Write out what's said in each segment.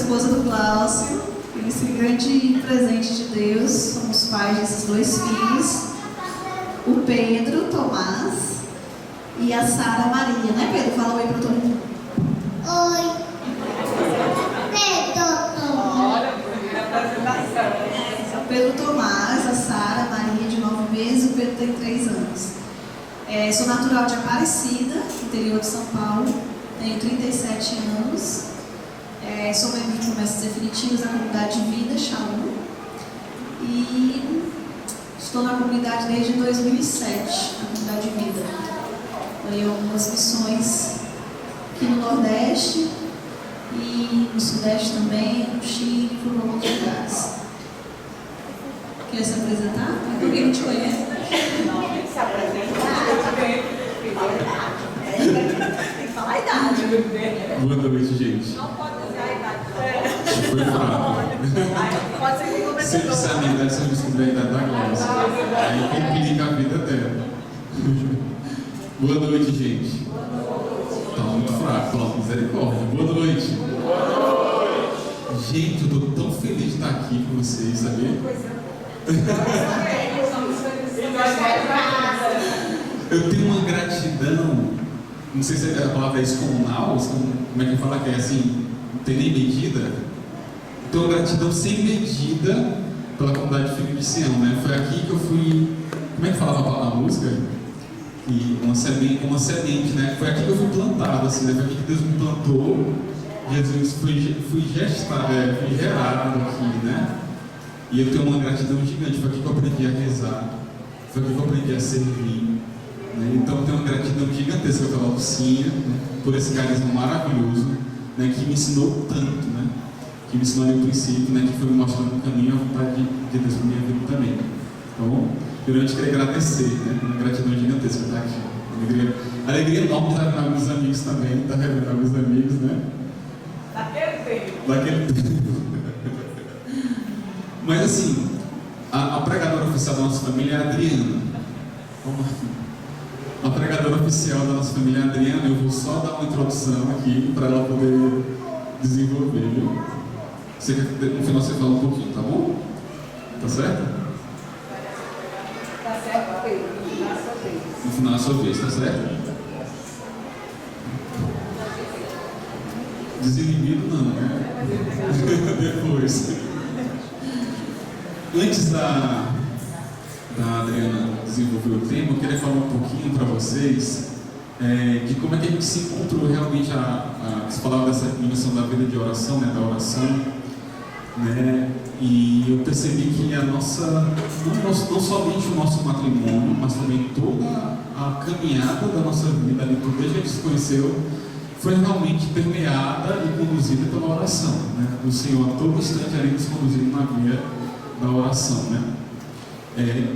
esposa do Glaucio, esse grande presente de Deus. Somos pais desses 2 filhos, o Pedro Tomás e a Sara Maria, né, Pedro? Fala oi para todo mundo. Oi. Pedro. Olha, primeira apresentação. Pedro Tomás, a Sara Maria, de 9 meses, o Pedro tem 3 anos. Sou natural de Aparecida, interior de São Paulo, tenho 37 anos, sou membro de promessas definitivas da comunidade de vida, Shalom, e estou na comunidade desde 2007, na comunidade de vida. Em algumas missões aqui no Nordeste e no Sudeste também, no Chile e por outros lugares. Quer se apresentar? Alguém não te conhece? Não, tem que se apresentar. Tem que falar a idade. Boa noite, gente. Não pode dizer a idade. Foi fraco. Pode ser que Se eu começou. disser a minha idade, você vai descobrir a idade da Glaucia. Aí complica a vida dela. Boa noite, gente. Tá muito fraco, pela misericórdia. Boa noite. Gente, eu tô tão feliz de estar aqui com vocês, sabia? Eu tenho uma gratidão, não sei se a palavra é descomunal, como é que fala que é assim, não tem nem medida. Eu tenho uma gratidão sem medida pela comunidade de Filho de Sião, né? Foi aqui que eu fui, como é que falava a música? E uma semente, né? Foi aqui que eu fui plantado, assim, né? Foi aqui que Deus me plantou. Jesus, fui gerado aqui, né? E eu tenho uma gratidão gigante. Foi aqui que eu aprendi a rezar, foi aqui que eu aprendi a servir, né? Então eu tenho uma gratidão gigantesca pela Lucinha, né? Por esse carisma maravilhoso, né? Que me ensinou tanto, né? Que me ensinou ali o princípio, né? Que foi me mostrando o caminho e a vontade de Deus para minha vida também. Tá bom? Primeiro eu queria agradecer, né? Uma gratidão gigantesca estar aqui. Alegria enorme de estar com alguns amigos também, estar revendo alguns amigos, né? Daquele tempo. Mas assim, a pregadora oficial da nossa família é a Adriana. Vamos aqui. A pregadora oficial da nossa família é a Adriana. Eu vou só dar uma introdução aqui para ela poder desenvolver, viu? Você quer que no final você fala um pouquinho, tá bom? Tá certo? Tá certo, Pedro. No final é sua vez, tá certo? Desinibido não, né? Depois. Antes da Adriana desenvolver o tema, eu queria falar um pouquinho para vocês de como é que a gente se encontrou realmente você falava dessa dimensão da vida de oração, né? Da oração, né? E eu percebi que a nossa, não somente o nosso matrimônio, mas também toda a caminhada da nossa vida ali, desde que a gente se conheceu, foi realmente permeada e conduzida pela oração, né? O Senhor a todo instante ali nos conduzindo na via da oração, né?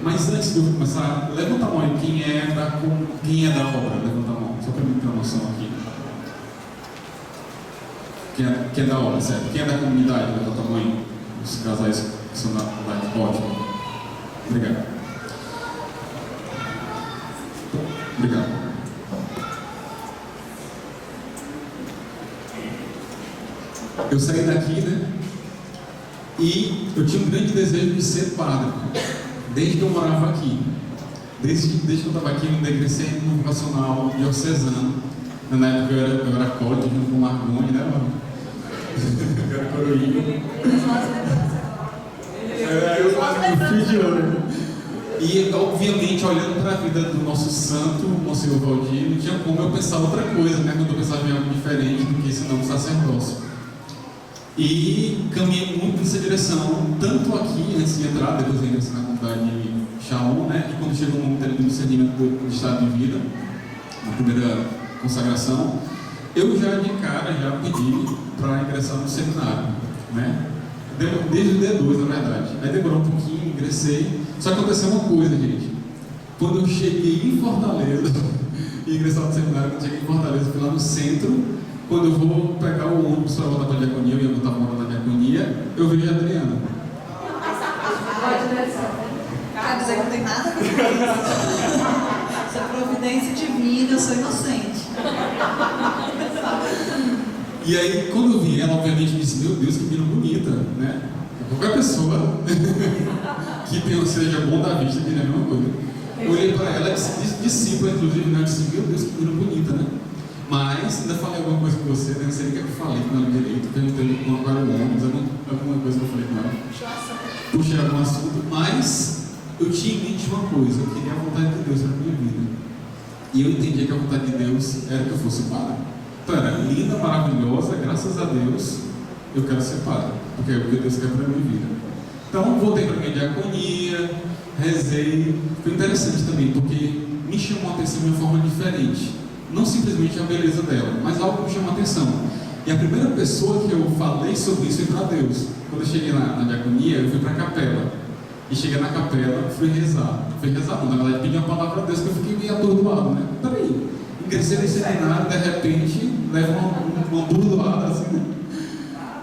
Mas antes de eu começar, levanta a mão aí, quem é da obra, levanta a mão, só para mim ter uma noção aqui. Quem é da obra, certo? Quem é da comunidade, levanta a mão aí, os casais que são da comunidade, ótimo. Obrigado. Obrigado. Eu saí daqui, né? E eu tinha um grande desejo de ser padre, desde que eu morava aqui. Desde que eu estava aqui, eu ainda ingressei no vocacional diocesano. Na época eu era código junto com o Margoni, né, mano? Eu era coroinha. Eu fui de ouro. E, obviamente, olhando para a vida do nosso santo, o Monsenhor Valdir, não tinha como eu pensar outra coisa, né? Quando eu pensava em algo diferente do que esse nome sacerdócio. E caminhei muito nessa direção, tanto aqui, antes de entrar, depois de ingressar na comunidade de Shalom, né? E quando chegou o momento do discernimento do estado de vida, na primeira consagração, eu já de cara já pedi para ingressar no seminário, né? Desde o D2, na verdade. Aí demorou um pouquinho, ingressei. Só que aconteceu uma coisa, gente. Quando eu cheguei em Fortaleza, e ingressar no seminário, quando eu cheguei em Fortaleza, fui lá no centro. Quando eu vou pegar o ônibus para voltar para a diaconia, eu ia voltar para a diaconia, eu vejo a Adriana. Quer dizer que não tem nada a ver com isso. Isso é providência divina, eu sou inocente. E aí, quando eu vi ela, obviamente disse: meu Deus, que menina bonita, né? Qualquer pessoa que seja bom da vista diria a mesma coisa. Eu olhei para ela, discípula, inclusive, né? Eu disse: meu Deus, que menina bonita, né? Mas ainda falei alguma coisa com você, né? Não sei nem o que eu falei com ela direito, perguntei qual era o ônibus, alguma coisa que eu falei com ela. Puxei algum assunto, mas eu tinha em mente uma coisa: eu queria a vontade de Deus para a minha vida. E eu entendia que a vontade de Deus era que eu fosse padre. Então era linda, maravilhosa, graças a Deus, eu quero ser padre, porque é o que Deus quer para a minha vida. Então voltei para a minha diaconia, rezei. Foi interessante também, porque me chamou a atenção de uma forma diferente. Não simplesmente a beleza dela, mas algo me chamou a atenção. E a primeira pessoa que eu falei sobre isso foi para Deus. Quando eu cheguei na diaconia, eu fui para a capela. E cheguei na capela, fui rezar. Fui rezar não, na verdade pedi uma palavra a Deus, que eu fiquei meio atordoado, né? Peraí, ingressei nesse seminário, de repente, leva uma burdoada assim, né?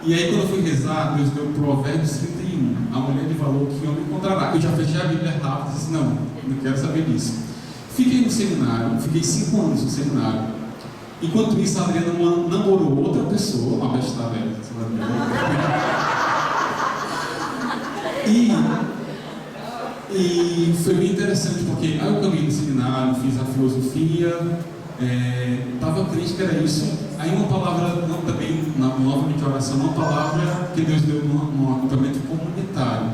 E aí quando eu fui rezar, Deus deu Provérbios 31. A mulher de valor que homem encontrará. Eu já fechei a Bíblia rápido e disse: não quero saber disso. Fiquei no seminário, fiquei 5 anos no seminário. Enquanto isso, a Adriana namorou outra pessoa, uma bestada velha, e foi bem interessante, porque aí eu caminhei no seminário, fiz a filosofia, estava crente que era isso. Aí uma palavra, também, novamente a oração, uma palavra que Deus deu num acampamento comunitário: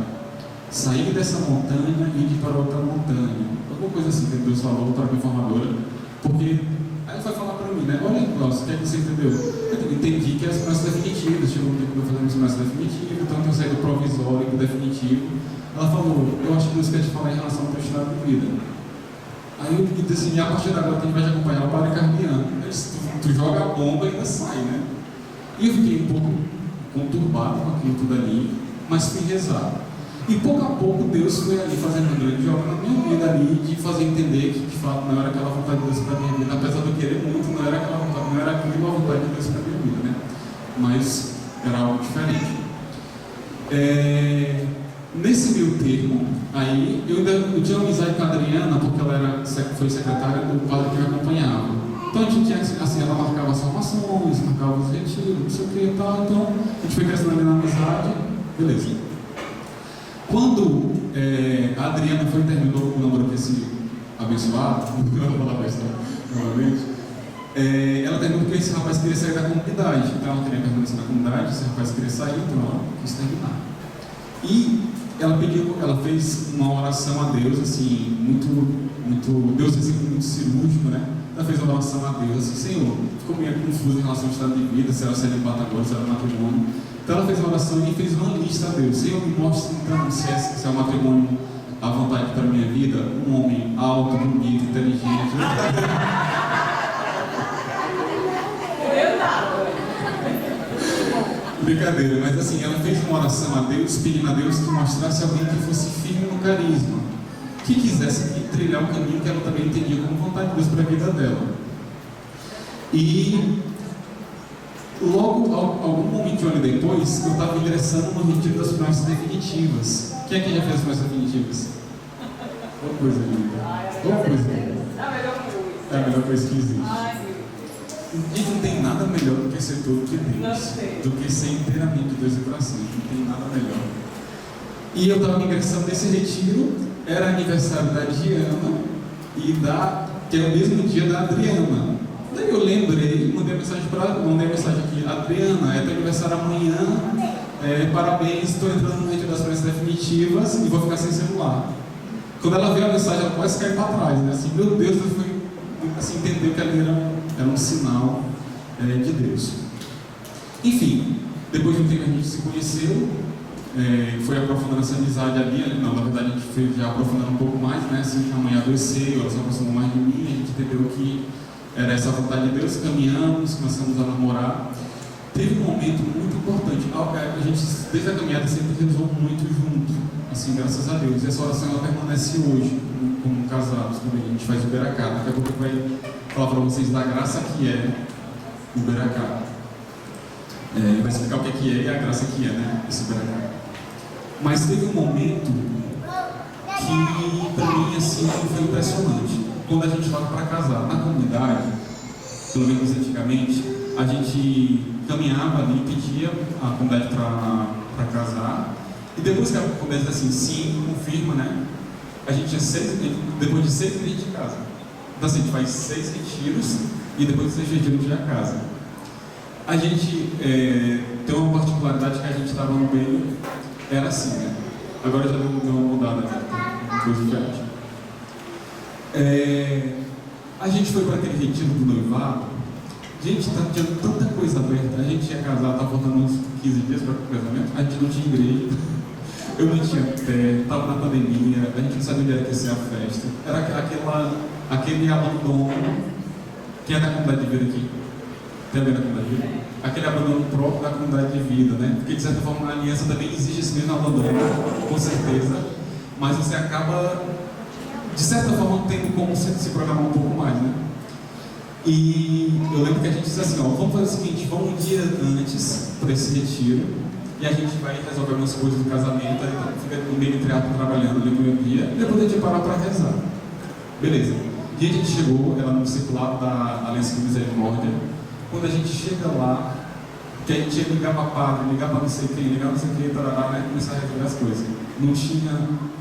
sair dessa montanha e ir para outra montanha. Alguma coisa assim que Deus falou para a minha formadora, porque aí ele foi falar para mim, né? Olha, Cláudio, o que é que você entendeu? Eu entendi que as promessas definitivas, chegou um tempo que eu fazendo promessas definitivas, então eu tenho saído provisório e definitivo. Ela falou: eu acho que Deus quer te falar em relação ao teu estado de vida. Aí eu disse assim: a partir de agora quem vai te acompanhar é o padre Carmiano. Eu disse: tu joga a bomba e ainda sai, né? E eu fiquei um pouco conturbado com aquilo tudo ali, mas fui rezar. E pouco a pouco Deus foi ali fazendo uma grande obra na minha vida ali, de fazer entender que de fato não era aquela vontade de Deus para a minha vida, apesar de eu querer muito, não era aquela vontade, não era aquilo a vontade de Deus para a minha vida, né? Mas era algo diferente. Nesse meio termo, aí eu tinha uma amizade com a Adriana, porque ela foi secretária do padre que me acompanhava. Então a gente tinha, assim, ela marcava as formações, marcava os retiros, não sei o que e tal. Então a gente foi crescendo ali na amizade, beleza. Quando a Adriana terminou o namoro com esse abençoado, ela terminou porque esse rapaz queria sair da comunidade. Então ela queria permanecer na comunidade, esse rapaz queria sair, então ela quis terminar. E ela fez uma oração a Deus, assim, muito, Deus é sempre muito cirúrgico, né? Ela fez uma oração a Deus, assim: Senhor, ficou meio confuso em relação ao estado de vida, se era celibato agora, se era matrimônio. Então ela fez uma oração e fez uma lista a Deus: Senhor, me mostre então se é um matrimônio à vontade para a minha vida, um homem alto, bonito, inteligente. Brincadeira, mas assim, ela fez uma oração a Deus, pedindo a Deus que mostrasse alguém que fosse firme no carisma, que quisesse trilhar um caminho que ela também entendia como vontade de Deus para a vida dela. E logo, algum momentinho ali depois, eu estava ingressando no retiro das promessas definitivas. Quem aqui já fez as promessas definitivas? Outra coisa linda. Outra coisa linda. É a melhor coisa que existe. E não tem nada melhor do que ser todo que Deus, do que ser inteiramente de Deus e para sempre. Não tem nada melhor. E eu estava ingressando nesse retiro, era aniversário da Diana que é o mesmo dia da Adriana. Daí eu lembrei, mandei mensagem aqui: Adriana, é teu aniversário amanhã, parabéns, estou entrando no retiro das promessas definitivas e vou ficar sem celular. Quando ela viu a mensagem, ela quase caiu para trás, né? Assim, meu Deus, eu fui assim, entender que ali era um sinal de Deus. Enfim, depois de um tempo a gente se conheceu, foi aprofundando essa amizade ali. Não, na verdade a gente foi já aprofundando um pouco mais, né? Assim, a mãe adoeceu, ela se aproximou mais de mim, a gente entendeu que era essa vontade de Deus, caminhamos, começamos a namorar. Teve um momento muito importante, a gente desde a caminhada sempre rezou muito junto, assim, graças a Deus. E essa oração ela permanece hoje, como casados também. A gente faz o Beracá. Daqui a pouco vai falar para vocês da graça que é o Beracá. Vai explicar o que é e a graça que é, né, esse Beracá. Mas teve um momento que para mim assim foi impressionante. Quando a gente estava para casar na comunidade, pelo menos antigamente, a gente caminhava ali, pedia a comunidade para casar, e depois que a comunidade disse assim, sim, confirma, né? A gente tinha depois de 6 meses de casa. Então assim, a gente faz 6 retiros, e depois de 6 retiros a gente já casa. A gente tem uma particularidade que a gente estava no meio, era assim, né? Agora já deu uma mudada, né? Coisa diferente. A gente foi para aquele retiro do noivado. Gente, tinha tanta coisa aberta. A gente ia casar, estava faltando uns 15 dias para o casamento. A gente não tinha igreja, eu não tinha pé, estava na pandemia, a gente não sabia onde era que ia ser a festa. Era aquele abandono. Quem é da comunidade de vida aqui? Tem a ver na comunidade de vida? Aquele abandono próprio da comunidade de vida, né? Porque de certa forma a aliança também exige esse mesmo abandono, com certeza. Mas você acaba, de certa forma, tendo como se programar um pouco mais, né? E eu lembro que a gente disse assim, ó, vamos fazer o seguinte, vamos um dia antes para esse retiro e a gente vai resolver algumas coisas do casamento, aí fica no meio entre ato trabalhando ali no meu dia e depois a gente parar para rezar. Beleza. E a gente chegou, ela no discipulado da Aliança de Misericórdia. Quando a gente chega lá, que a gente ia ligar para padre, ligar para não sei quem, ligar não sei quem, tarará, né, começar a resolver as coisas. Não tinha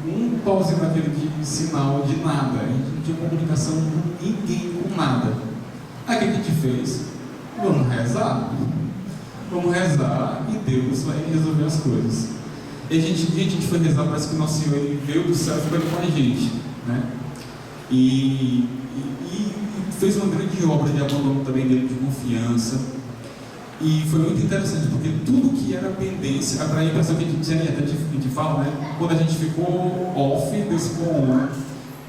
um pauzinho naquele de sinal de nada, a gente não tinha comunicação com ninguém, com nada. Aí o que a gente fez? Vamos rezar? Vamos rezar e Deus vai resolver as coisas. E a gente foi rezar, parece que o Nosso Senhor ele veio do céu e ficou com a gente, né? E fez uma grande obra de abandono também dele, de confiança. E foi muito interessante, porque tudo que era pendência, a impressão que a gente fala, né? Quando a gente ficou off, Deus ficou on.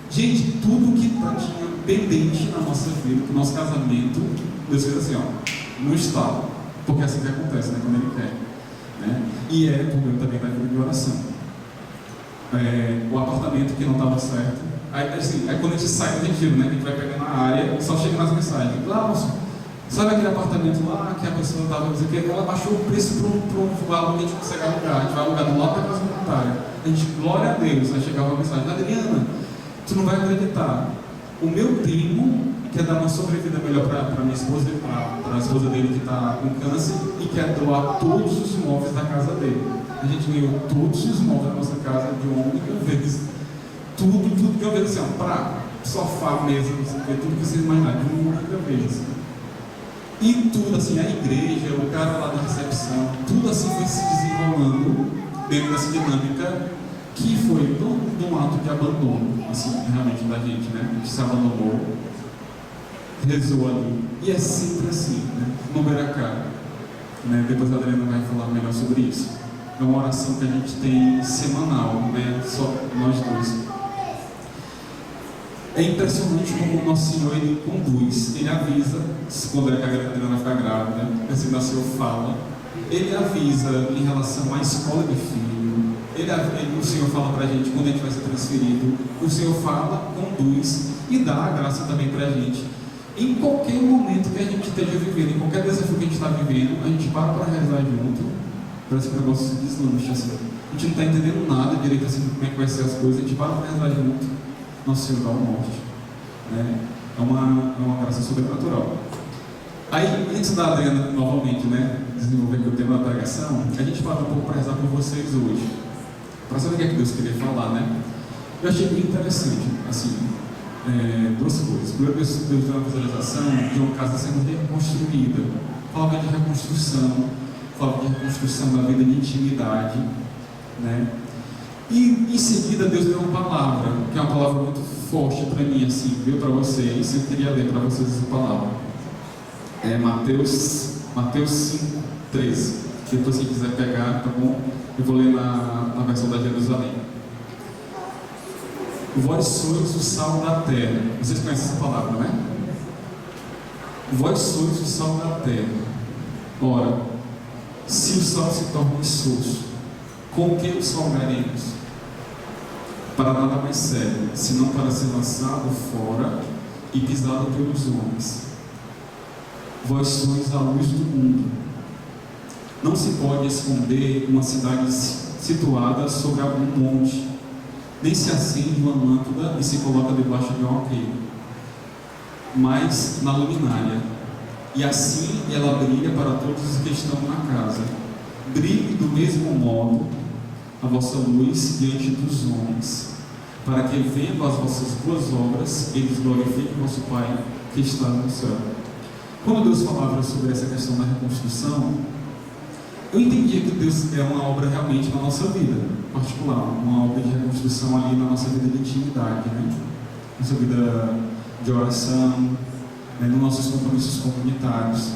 Gente, tudo que tinha pendente na nossa vida, no nosso casamento, Deus fez assim, ó, no estalo. Porque é assim que acontece, né? Quando Ele quer. Né? E por meio também da vida de oração. O apartamento que não estava certo. Aí quando a gente sai do retiro, né? A gente vai pegando a área, só chega nas mensagens. Moço, sabe aquele apartamento lá que a pessoa estava dizendo que ela baixou o preço para um valor que a gente consegue alugar. A gente vai alugar do lado da casa comunitária. A gente, glória a Deus, aí chegava uma mensagem: Adriana, tu não vai acreditar. O meu primo quer dar uma sobrevida melhor para minha esposa, para a esposa dele que está com câncer, e quer doar todos os imóveis da casa dele. A gente ganhou todos os imóveis da nossa casa de uma única vez. Tudo de uma vez, assim, para sofá, mesa, não sei o que, tudo que vocês imaginarem, de uma única vez. E tudo assim, a igreja, o cara lá da recepção, tudo assim foi se desenrolando dentro dessa dinâmica que foi de um ato de abandono, assim, realmente da gente, né? A gente se abandonou, rezou ali. E é sempre assim, né? No Beracá, né? Depois a Adriana vai falar melhor sobre isso. É uma oração que a gente tem semanal, né? Só nós dois. É impressionante como o Nosso Senhor ele conduz, ele avisa, quando a Adriana vai ficar grávida, assim nasceu fala, ele avisa em relação à escola de filho, o Senhor fala pra gente quando a gente vai ser transferido, o Senhor fala, conduz e dá a graça também pra gente. Em qualquer momento que a gente esteja vivendo, em qualquer desafio que a gente está vivendo, a gente para rezar junto, parece que o negócio se deslancha assim. A gente não está entendendo nada direito assim, como é que vai ser as coisas, a gente para rezar junto. Nosso Senhor dá o norte, né? É uma graça sobrenatural. Aí, antes da Adriana novamente, né, desenvolver aqui o tema da pregação, a gente fala um pouco para rezar por vocês hoje, para saber o que é que Deus queria falar, né? Eu achei bem interessante, assim, duas coisas. Primeiro, Deus deu uma visualização de uma casa sendo reconstruída, falava de reconstrução, falava de reconstrução da vida de intimidade, né? E em seguida Deus deu uma palavra, que é uma palavra muito forte para mim, assim, viu, para vocês. Eu queria ler para vocês essa palavra. É Mateus 5:13. Depois, se quiser pegar, tá bom? Eu vou ler na versão da Jerusalém. Vós sois o sal da terra. Vocês conhecem essa palavra, né? Vós sois o sal da terra. Ora, se o sal se torna insosso, com que o salgaremos? Para nada mais serve, senão para ser lançado fora e pisado pelos homens. Vós sois a luz do mundo. Não se pode esconder uma cidade situada sobre algum monte, nem se acende uma lâmpada e se coloca debaixo de um alqueire, mas na luminária, e assim ela brilha para todos os que estão na casa. Brilhe do mesmo modo a vossa luz diante dos homens, para que, vendo as vossas boas obras, eles glorifiquem vosso Pai que está no céu. Quando Deus falava sobre essa questão da reconstrução, eu entendia que Deus é uma obra realmente na nossa vida particular, uma obra de reconstrução ali na nossa vida de intimidade, né? Nossa vida de oração, né? Nos nossos compromissos comunitários.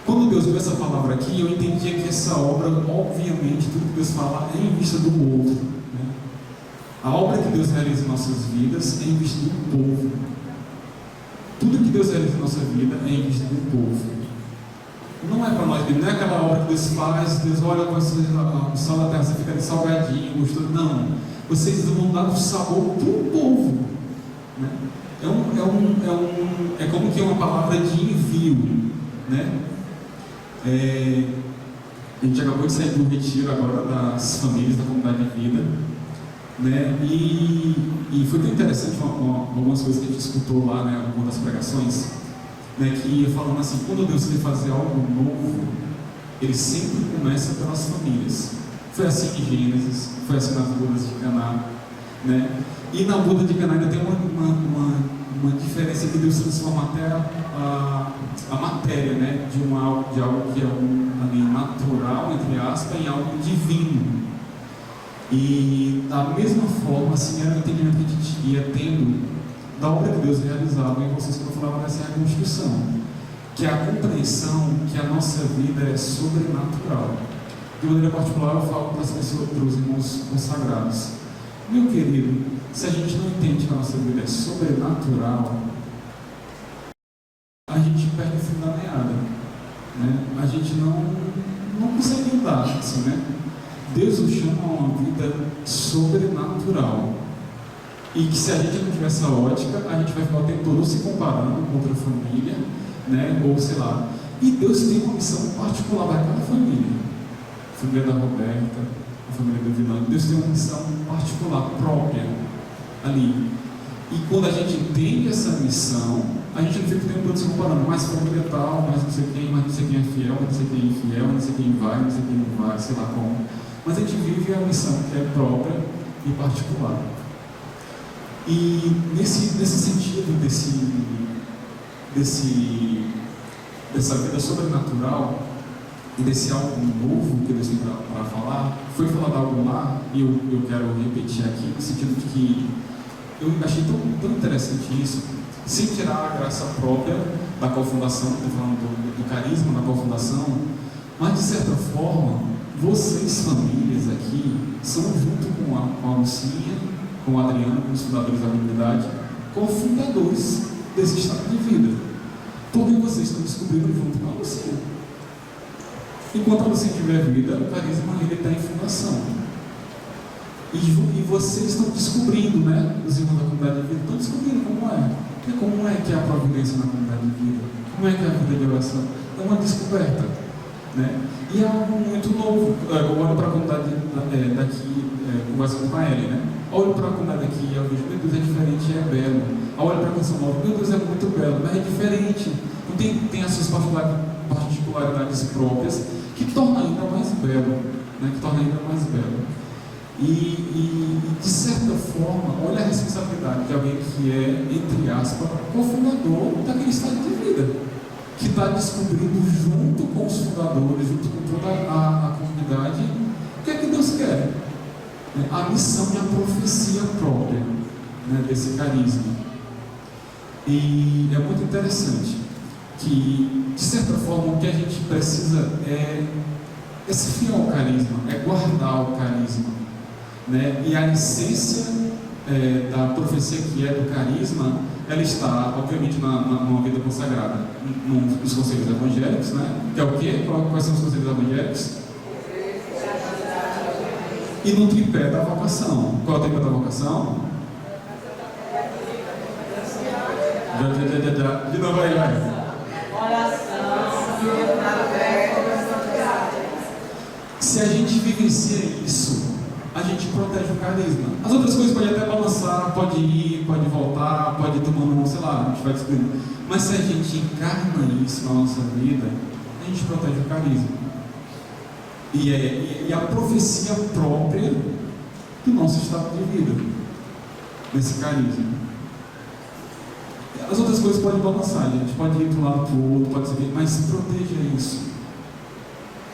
Quando Deus deu essa palavra aqui, eu entendia que essa obra, obviamente, tudo que Deus fala é em vista do outro, né? A obra que Deus realiza em nossas vidas é em vista do povo. Tudo que Deus realiza em nossa vida é em vista do povo. Não é para nós mesmos, não é aquela obra que Deus faz, Deus olha com o sol da terra, você fica ali salgadinho, gostoso. Não. Vocês vão dar o sabor para o povo, né? É como que é uma palavra de envio, né? A gente acabou de sair do retiro agora das famílias da comunidade de vida, né? E foi tão interessante algumas coisas que a gente escutou lá, né? Algumas das pregações, né? Que falando assim, quando Deus quer fazer algo novo, Ele sempre começa pelas famílias. Foi assim em Gênesis, foi assim nas bodas de Caná, né? E na boda de Caná ainda tem uma diferença que Deus transforma até a matéria, né? De algo que é ali natural, entre aspas, em algo divino. E da mesma forma, assim, era o entendimento que a gente ia tendo da obra que Deus realizava em vocês quando eu falava dessa reconstrução, que é a compreensão que a nossa vida é sobrenatural. De maneira particular, eu falo para as pessoas, para os irmãos consagrados: meu querido, se a gente não entende que a nossa vida é sobrenatural, a gente perde o fio da meada, né? A gente não consegue andar assim, né? Deus nos chama a uma vida sobrenatural. E que se a gente não tiver essa ótica, a gente vai ficar o tempo todo se comparando com outra família, né? Ou sei lá. E Deus tem uma missão particular para cada família. A família da Roberta, a família do Vilano. Deus tem uma missão particular, própria, ali. E quando a gente entende essa missão, a gente não fica o tempo todo se comparando, mais família tal, mais não sei quem, mais não sei quem é fiel, mais não sei quem é infiel, não sei quem vai, não sei quem não vai, sei lá como. Mas a gente vive a missão que é própria e particular. E nesse sentido dessa vida sobrenatural e desse algo novo que Deus tem para falar, foi falado algo lá, e eu quero repetir aqui, no sentido de que eu achei tão interessante isso, sem tirar a graça própria da cofundação, estou falando do carisma da cofundação, mas de certa forma, vocês famílias aqui são, junto com a Lucinha, com o Adriano, com os fundadores da comunidade, cofundadores desse estado de vida. Porque vocês estão descobrindo junto com a Lucinha. Enquanto a Lucinha tiver vida, o carisma ele está em fundação. E vocês estão descobrindo, né? Os irmãos da comunidade de vida estão descobrindo como é. E como é que é a providência na comunidade de vida? Como é que é a vida de oração? É uma descoberta, né? E é algo muito novo. Eu olho para a comunidade daqui, conversando com a Ellen, né? Olho para a comunidade aqui e eu vejo, meu Deus, é diferente, é belo. Olho para a Canção Nova, meu Deus, é muito belo, mas é diferente. Então tem as suas particularidades próprias que tornam ainda mais belo, né? Que torna ainda mais belo. E de certa forma, olha a responsabilidade de alguém que é, entre aspas, cofundador daquele estado de vida, que está descobrindo junto com os fundadores, junto com toda a comunidade, o que é que Deus quer. A missão e a profecia própria, né, desse carisma. E é muito interessante que, de certa forma, o que a gente precisa é se fiar ao carisma, é guardar o carisma, né? E a essência da profecia que é do carisma, ela está, obviamente, numa vida consagrada, nos conselhos evangélicos, né? Que é o quê? Quais são os conselhos evangélicos? E no tripé da vocação. Qual é o tripé da vocação? De novo aí, vai. Se a gente vivencia isso, a gente protege o carisma. As outras coisas podem até balançar, pode ir, pode voltar, pode ir tomando, sei lá, a gente vai descobrindo. Mas se a gente encarna isso na nossa vida, a gente protege o carisma. E a profecia própria do nosso estado de vida, desse carisma. As outras coisas podem balançar, a gente pode ir para um lado para o outro, pode ser, mas proteja isso.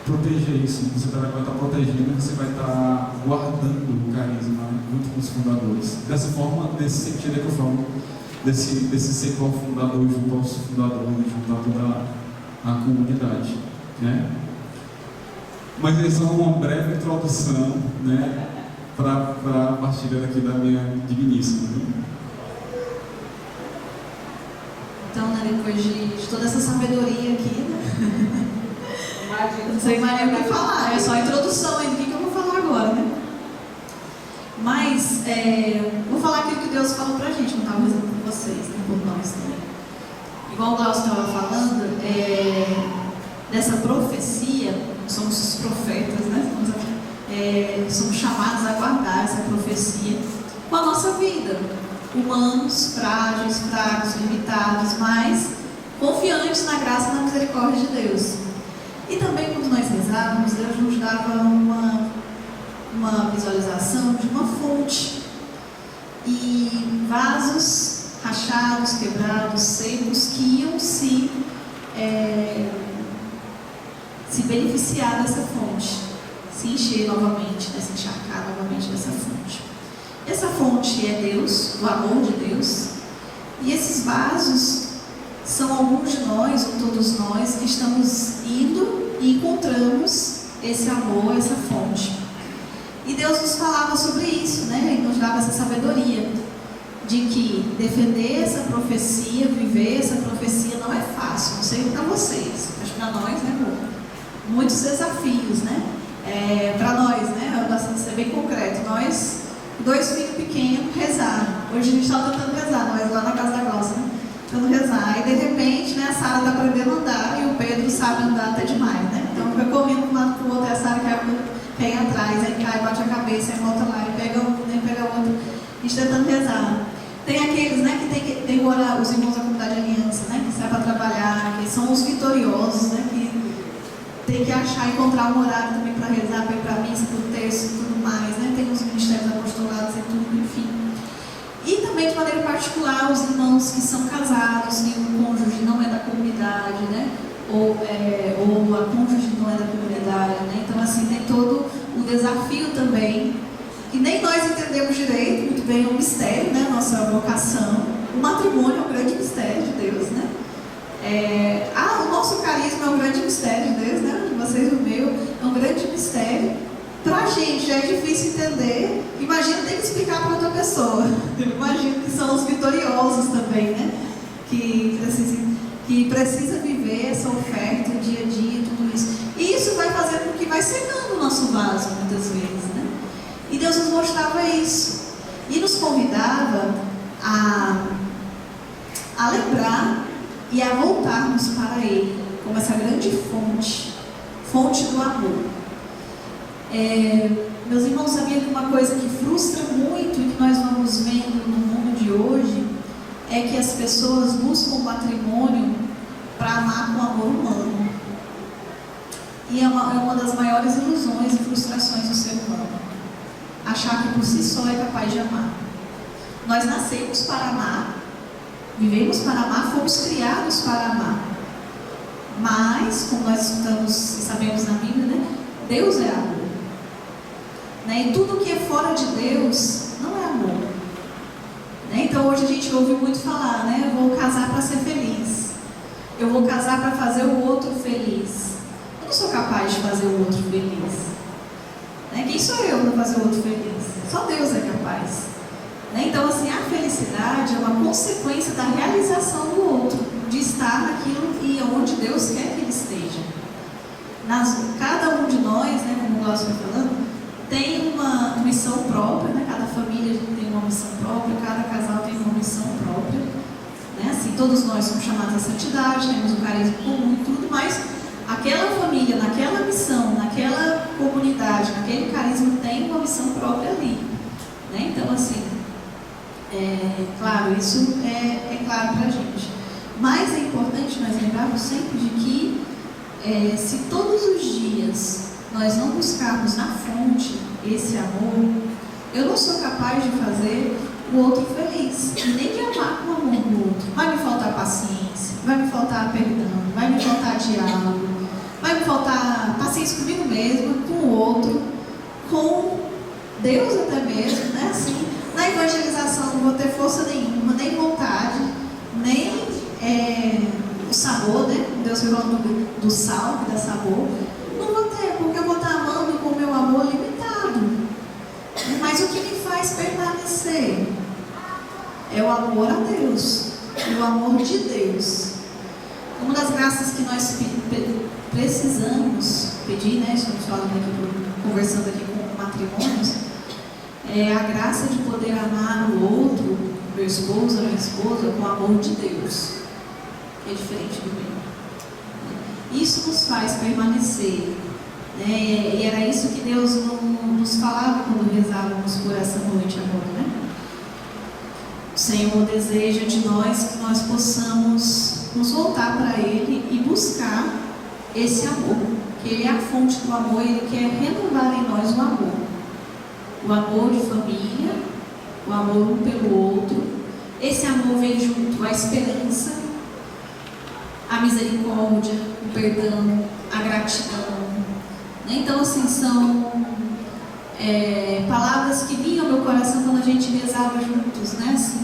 Proteja isso. Você vai estar protegendo, você vai estar guardando o carisma junto com os fundadores. Dessa forma, nesse sentido é que eu falo, desse ser fundador junto aos fundadores, junto a toda a comunidade, né? Mas é só uma breve introdução, né, para a partilha aqui da minha digníssima. Então, né, depois de toda essa sabedoria aqui, né? Não sei mais nem o que falar, é só a introdução ainda, o que eu vou falar agora, né? Mas, vou falar aquilo que Deus falou pra gente, não estava rezando por vocês, né, por nós também. Igual o Glaucio estava falando, dessa profecia, somos os profetas, né? Somos chamados a guardar essa profecia com a nossa vida. Humanos, frágeis, fracos, limitados, mas confiantes na graça e na misericórdia de Deus. E também, quando nós rezávamos, Deus nos dava uma visualização de uma fonte. E vasos rachados, quebrados, secos, que iam se beneficiar dessa fonte, se encher novamente, se encharcar novamente dessa fonte. Essa fonte é Deus, o amor de Deus. E esses vasos são alguns de nós, ou todos nós, que estamos indo e encontramos esse amor, essa fonte. E Deus nos falava sobre isso, né? E nos dava essa sabedoria de que defender essa profecia, viver essa profecia não é fácil. Não sei para vocês, mas para nós, né, amor? Muitos desafios, né? Para nós, né? Bastante ser bem concreto. Nós, 2 filhos pequenos, rezaram. Hoje a gente está tentando rezar, nós lá na casa da Glaucia, né? Tentando rezar. Aí de repente, né, a Sara está aprendendo a andar e o Pedro sabe andar até demais, né? Então fica correndo de um lado para o outro, e a Sara cai atrás, aí cai, bate a cabeça, aí volta lá e pega um, nem pega outro. A gente tentando rezar. Tem aqueles, né, que tem os irmãos da comunidade de aliança, né, que saem para trabalhar, que são os vitoriosos, né, que tem que encontrar um horário também para rezar, para ir para a missa, para o texto e tudo mais, né? Tem os ministérios apostolados e tudo, enfim. E também, de maneira particular, os irmãos que são casados, que o cônjuge não é da comunidade, né? Ou a cônjuge não é da comunidade, né? Então, assim, tem todo o desafio também, que nem nós entendemos direito, muito bem, é um mistério, né? Nossa vocação. O matrimônio é um grande mistério de Deus, né? O nosso carisma é um grande mistério de Deus, né? Vocês, o meu, é um grande mistério. Pra gente já é difícil entender. Imagina ter que explicar para outra pessoa. Eu imagino que são os vitoriosos também, né? Que precisa viver essa oferta, o dia a dia, tudo isso. E isso vai fazer com que vai secando o nosso vaso, muitas vezes, né? E Deus nos mostrava isso. E nos convidava a lembrar e a voltarmos para Ele, como essa grande fonte do amor. Meus irmãos, sabiam que uma coisa que frustra muito e que nós vamos vendo no mundo de hoje é que as pessoas buscam o matrimônio para amar com amor humano. E é uma das maiores ilusões e frustrações do ser humano. Achar que por si só é capaz de amar. Nós nascemos para amar, vivemos para amar, fomos criados para amar. Mas, como nós estudamos e sabemos na Bíblia, né, Deus é amor. Né? E tudo que é fora de Deus não é amor. Né? Então hoje a gente ouve muito falar, né? Eu vou casar para ser feliz. Eu vou casar para fazer o outro feliz. Eu não sou capaz de fazer o outro feliz. Né? Quem sou eu para fazer o outro feliz? Só Deus é capaz. Né? Então, assim, a felicidade é uma consequência da realização do outro, de estar naquilo e onde Deus quer que ele esteja. Cada um de nós, né, como o Glaucio foi falando, tem uma missão própria, né? Cada família tem uma missão própria, cada casal tem uma missão própria. Né? Assim, todos nós somos chamados à santidade, temos um carisma comum e tudo, mas aquela família, naquela missão, naquela comunidade, naquele carisma, tem uma missão própria ali. Claro, isso é claro para a gente. Mas é importante nós lembrarmos sempre de que se todos os dias nós não buscarmos na fonte esse amor, eu não sou capaz de fazer o outro feliz, e nem de amar com o amor do outro. Vai me faltar paciência, vai me faltar perdão, vai me faltar diálogo, vai me faltar paciência comigo mesmo, com o outro, com Deus até mesmo, né? Assim, na evangelização não vou ter força nenhuma, nem vontade, nem o sabor, né? Deus falando do sal, que dá sabor. Não vou ter, porque eu vou estar amando com o meu amor limitado. Mas o que me faz permanecer é o amor a Deus, o amor de Deus. Uma das graças que nós precisamos pedir, né? Estamos falando aqui, conversando aqui com matrimônios, é a graça de poder amar o outro, meu esposo, a minha esposa, com o amor de Deus, que é diferente do meu. Isso nos faz permanecer, né? E era isso que Deus nos falava quando rezávamos por essa noite agora, né? O Senhor deseja de nós que nós possamos nos voltar para Ele e buscar esse amor, que Ele é a fonte do amor, Ele quer renovar em nós o amor. O amor de família, o amor um pelo outro. Esse amor vem junto à esperança, a misericórdia, o perdão, a gratidão. Então, assim, são palavras que vinham ao meu coração quando a gente rezava juntos, né? Assim,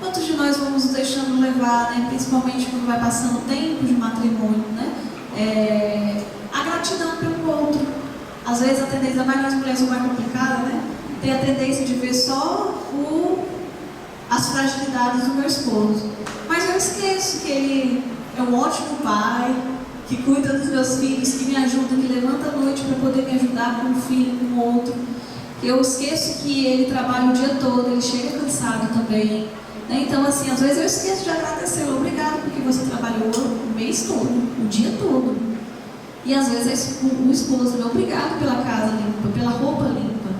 quantos de nós vamos nos deixando levar, né? Principalmente quando vai passando o tempo de matrimônio, né? A gratidão pelo outro. Às vezes a tendência, ainda mais nós mulheres são mais complicadas, né? Tem a tendência de ver só as fragilidades do meu esposo. Mas eu esqueço que ele é um ótimo pai, que cuida dos meus filhos, que me ajuda, que levanta à noite para poder me ajudar com um filho, com o outro. Eu esqueço que ele trabalha o dia todo, ele chega cansado também. Né? Então, assim, às vezes eu esqueço de agradecer. Obrigado porque você trabalhou o mês todo, o dia todo. E às vezes o esposo, obrigado pela casa limpa, pela roupa limpa,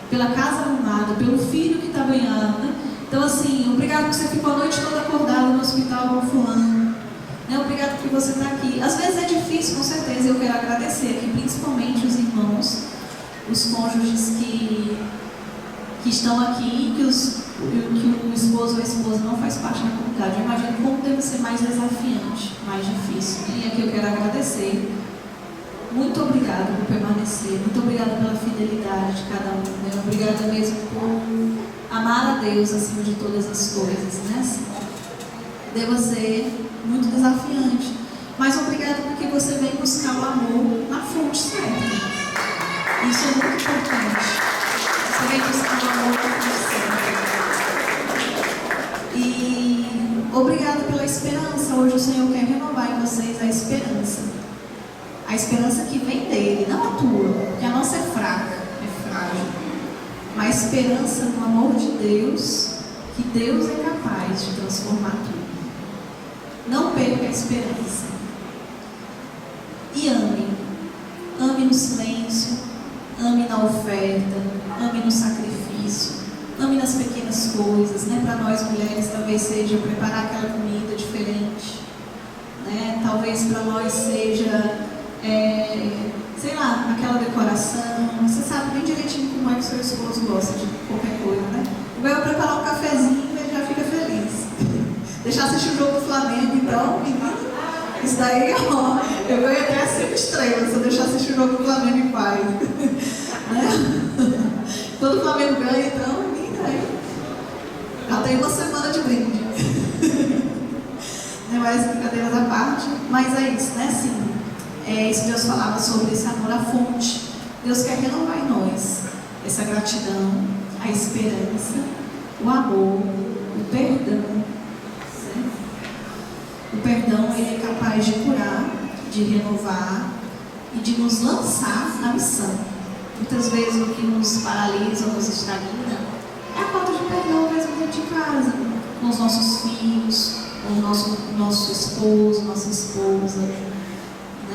pela casa arrumada, pelo filho que está banhado. Né? Então, assim, obrigado porque você ficou a noite toda acordado no hospital com fulano. Né? Obrigado porque você está aqui. Às vezes é difícil, com certeza, eu quero agradecer aqui, principalmente os irmãos, os cônjuges que estão aqui, que o esposo ou a esposa não faz parte da comunidade. Eu imagino como deve ser mais desafiante, mais difícil. E aqui eu quero agradecer. Muito obrigada por permanecer, muito obrigada pela fidelidade de cada um. Né? Obrigada mesmo por amar a Deus acima de todas as coisas. Né? Assim, deva ser muito desafiante. Mas obrigada porque você vem buscar o amor na fonte certa. Isso é muito importante. Você vem buscar o amor na fonte certa. E obrigada pela esperança. Hoje o Senhor quer renovar em vocês a esperança. A esperança que vem dele, não a tua, porque a nossa é fraca, é frágil. Mas a esperança no amor de Deus, que Deus é capaz de transformar tudo. Não perca a esperança. E ame. Ame no silêncio, ame na oferta, ame no sacrifício, ame nas pequenas coisas. Né? Para nós mulheres talvez seja preparar aquela comida diferente. Né? Talvez para nós seja... sei lá, aquela decoração, você sabe bem direitinho como é que seu esposo gosta de qualquer coisa, né? Vai preparar um cafezinho e ele já fica feliz. Deixar assistir o jogo do Flamengo, então, isso daí, ó, eu ganho até 5 estrelas se eu deixar assistir o jogo do Flamengo em paz. Né? Quando o Flamengo ganha, então, já tem uma semana de brinde. Mas brincadeiras à parte, mas é isso, né? Sim. Isso Deus falava sobre esse amor à fonte. Deus quer renovar em nós essa gratidão, a esperança, o amor, o perdão. Né? O perdão, ele é capaz de curar, de renovar e de nos lançar na missão. Muitas vezes o que nos paralisa ou nos estagna é a falta de perdão mesmo dentro de casa, com os nossos filhos, com o nosso esposo, nossa esposa.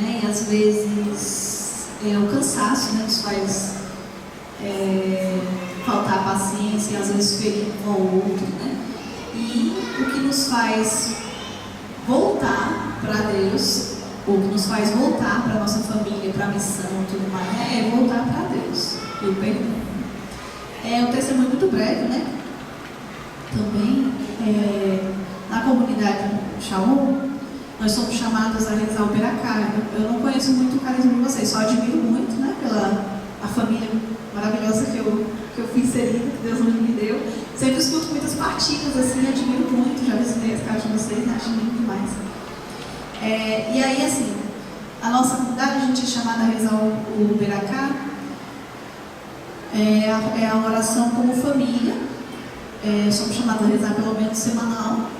Né? E às vezes o cansaço, né, nos faz faltar paciência. paciência, e às vezes ferir um ao outro, né? E o que nos faz voltar para Deus, ou que nos faz voltar para a nossa família, para a missão e tudo mais, né? É voltar para Deus e o perdão. É um testemunho muito breve, né? Também, na comunidade Shalom, nós somos chamados a rezar o Beracá. Eu não conheço muito o carisma de vocês, só admiro muito, né, pela a família maravilhosa que eu fui inserida, que Deus me deu. Sempre escuto muitas partilhas, assim, admiro muito, já visitei as casas de vocês, né, acho lindo demais. E aí, assim, a nossa comunidade, a gente é chamada a rezar o Beracá, é a oração como família, somos chamados a rezar pelo menos semanal.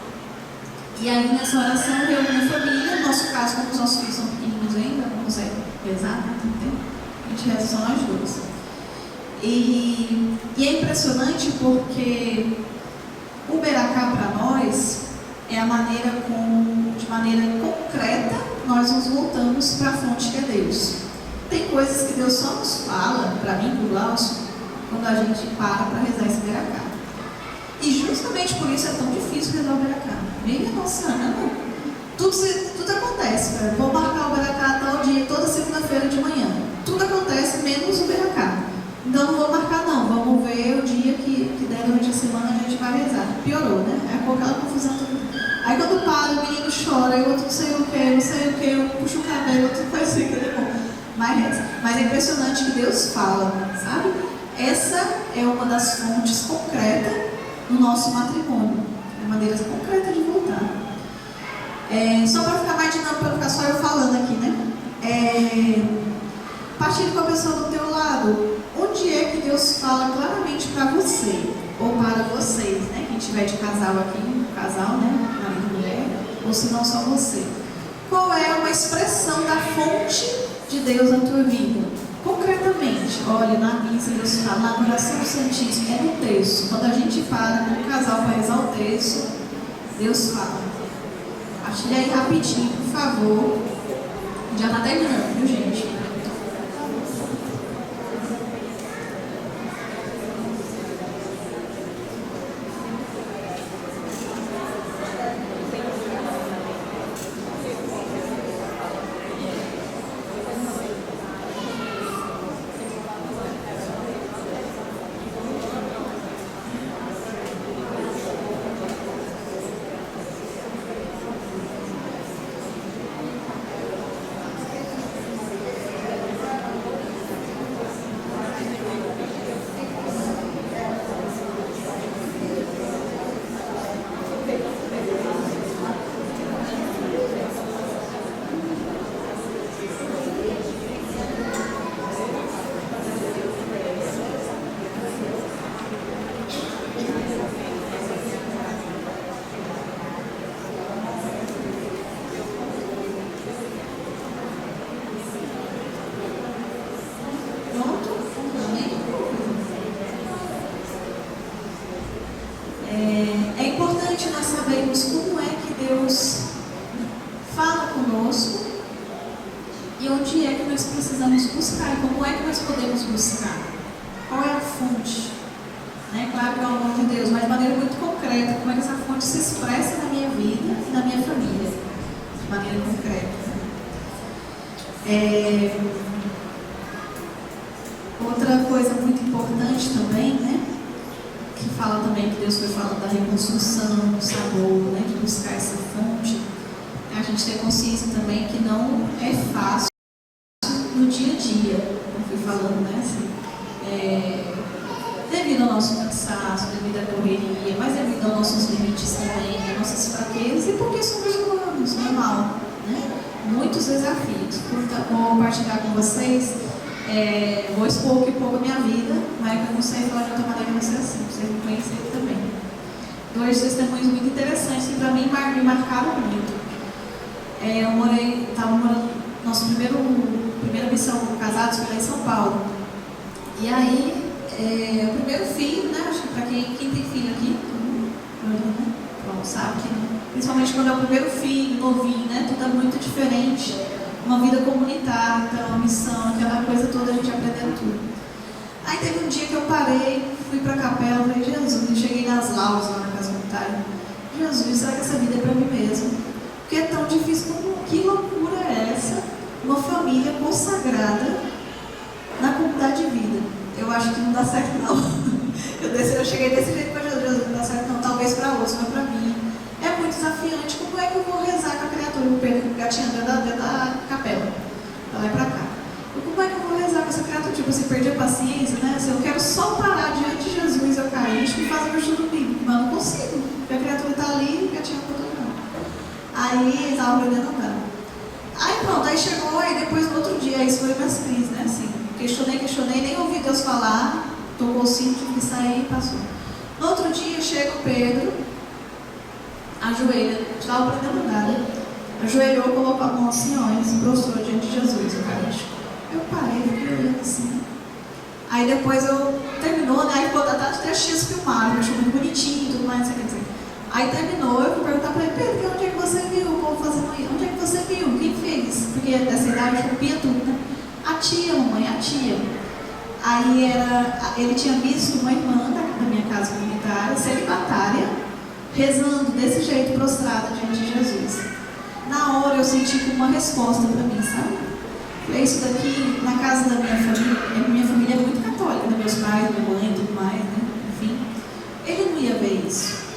E aí nessa oração reúne a família, no nosso caso, como os nossos filhos são pequeninos ainda, não conseguem rezar, né? A gente reza só nós dois. E é impressionante porque o Beracá para nós é a maneira de maneira concreta, nós nos voltamos para a fonte que é Deus. Tem coisas que Deus só nos fala, para mim, para o Glaucio, quando a gente para rezar esse Beracá. E justamente por isso é tão difícil rezar o Beracá. Meia nossa, não. Tudo acontece, cara. Vou marcar o Beracá tal dia, toda segunda-feira de manhã. Tudo acontece, menos o Beracá. Então não vou marcar não, vamos ver o dia que der durante a semana a gente vai rezar. Piorou, né? É com aquela confusão toda. Aí quando para, o menino chora, e o outro não sei o que, um puxa o cabelo, outro faz assim, entendeu? Mas é impressionante que Deus fala, sabe? Essa é uma das fontes concretas no nosso matrimônio. É maneira concreta de voltar. Só para ficar mais dinâmico, para ficar só eu falando aqui, né? Partilhe com a pessoa do teu lado. Onde é que Deus fala claramente para você? Ou para vocês, né? Quem tiver de casal aqui, casal, né? Marido e mulher. Ou se não, só você. Qual é uma expressão da fonte de Deus na tua vida? Concretamente, olha, na missa Deus fala, na oração santíssima, é no texto. Quando a gente para com o casal para rezar o texto, Deus fala. Partilha aí rapidinho, por favor. Já está terminando, viu, gente? É importante nós sabermos como é que Deus fala conosco e onde é que nós precisamos buscar, e como é que nós podemos buscar, qual é a fonte, né? Claro que é o amor de Deus, mas de maneira muito concreta, como é que essa fonte se expressa na minha vida e na minha família, de maneira concreta. Outra coisa muito importante também, né? Que fala também que Deus foi falando da reconstrução, do sabor, né, de buscar essa fonte. A gente ter consciência também que não é fácil no dia a dia, como fui falando, né, assim, devido ao nosso cansaço, devido à correria, mas devido aos nossos limites também, às nossas fraquezas, e porque somos humanos, normal, né? Muitos desafios. Vou compartilhar com vocês. Vou expor um pouco a minha vida, mas eu não sei falar de outra maneira que vai ser assim, vocês me conhecerem também. Dois testemunhos muito interessantes que para mim me marcaram muito. Estava morando, nossa primeira missão casados foi lá em São Paulo. E aí, o primeiro filho, né? Acho que para quem tem filho aqui, bom, sabe que principalmente quando é o primeiro filho, novinho, né? Tudo é muito diferente. Uma vida comunitária, então, a missão, aquela coisa toda, a gente aprendendo tudo. Aí teve um dia que eu parei, fui para a capela, falei, Jesus, cheguei nas laudas lá na casa comunitária. Jesus, será que essa vida é para mim mesmo? Porque é tão difícil, que loucura é essa? Uma família consagrada na comunidade de vida. Eu acho que não dá certo não. Eu cheguei desse jeito para Jesus, não dá certo não, talvez para outros, mas para mim é muito desafiante. Como é que eu vou rezar com a criatura? O Pedro gatinhando dentro da capela, pra lá e pra cá. Como é que eu vou rezar com essa criatura? Tipo assim, perdi a paciência, né? Assim, eu quero só parar diante de Jesus eucarístico e fazer meu estudo bíblico, mas não consigo, porque a criatura está ali e gatinha por todo lado. Aí estava aprendendo a andar. Aí pronto, aí chegou, aí depois no outro dia, isso foi minhas crises, né? Assim, questionei, nem ouvi Deus falar, tocou o sino, tive que sair e passou. No outro dia chega o Pedro, ajoelha, estava aprendendo a andar, né? Ajoelhou, colocou a mão assim, ó, e se prostrou diante de Jesus eucarístico. Eu parei, fiquei olhando assim. Aí depois terminou, né? Aí ficou até os trechinhos filmados, eu achei muito bonitinho e tudo mais, não sei o que dizer. Aí terminou, eu fui perguntar pra ele, Pedro, onde é que você viu o povo fazendo isso? Onde é que você viu? Quem fez? Porque dessa idade eu copia tudo, né? A tia, mamãe, a tia. Aí ele tinha visto uma irmã da minha casa comunitária, celibatária, rezando desse jeito, prostrada diante de Jesus. Na hora eu senti como uma resposta para mim, sabe? Falei, isso daqui, na casa da minha família é muito católica, né? Meus pais, minha mãe e tudo mais, né? Enfim, ele não ia ver isso.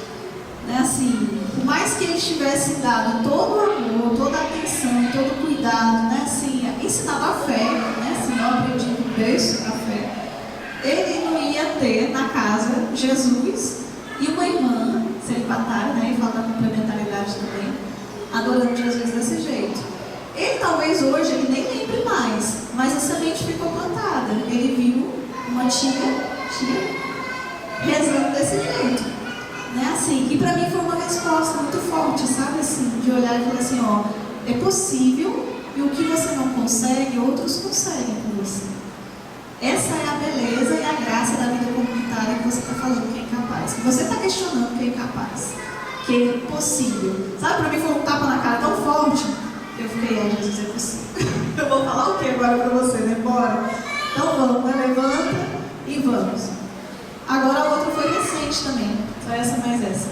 Né? Assim, por mais que ele tivesse dado todo o amor, toda a atenção, todo o cuidado, né? Assim, ensinado a fé, né? Assim, eu aprendi no berço a fé, ele não ia ter na casa Jesus e uma irmã celibatária, né? E fala da complementaridade também, adorando Jesus desse jeito. Ele talvez hoje ele nem lembre mais, mas a semente ficou plantada. Ele viu uma tia rezando desse jeito, né? Assim, e para mim foi uma resposta muito forte, sabe? Assim, de olhar e falar assim, ó, é possível e o que você não consegue, outros conseguem com você. Essa é a beleza e a graça da vida comunitária que você está falando que é incapaz, que você está questionando que é incapaz, que é possível. Sabe, para mim foi um tapa na cara tão forte. Eu fiquei, Jesus, é possível. Eu vou falar o que agora para você, né? Bora. Então vamos, né? Levanta e vamos. Agora a outra foi recente também. Só essa mais essa.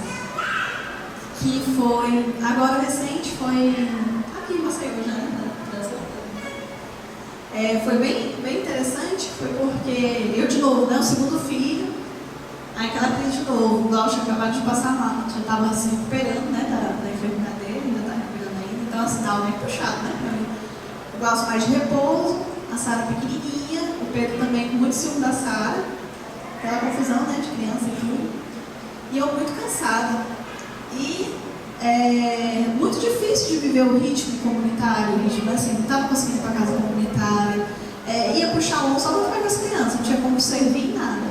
Que foi, agora recente, foi aqui em Maceió já, né? Foi bem interessante, foi porque eu de novo, né? O segundo filho, aí aquela crise de novo, o Glaucio tinha acabado de passar mal, já estava se recuperando, né? Da enfermidade dele, ainda está recuperando ainda. Então, assim, dava bem puxado, né, pra mim. O Glaucio mais de repouso, a Sara pequenininha, o Pedro também com muito ciúme da Sara, aquela confusão, né, de criança e tudo. E eu muito cansada. E muito difícil de viver o ritmo comunitário, o ritmo assim, não estava conseguindo ir para casa comunitária, ia puxar um só para ficar com as crianças, não tinha como servir em nada.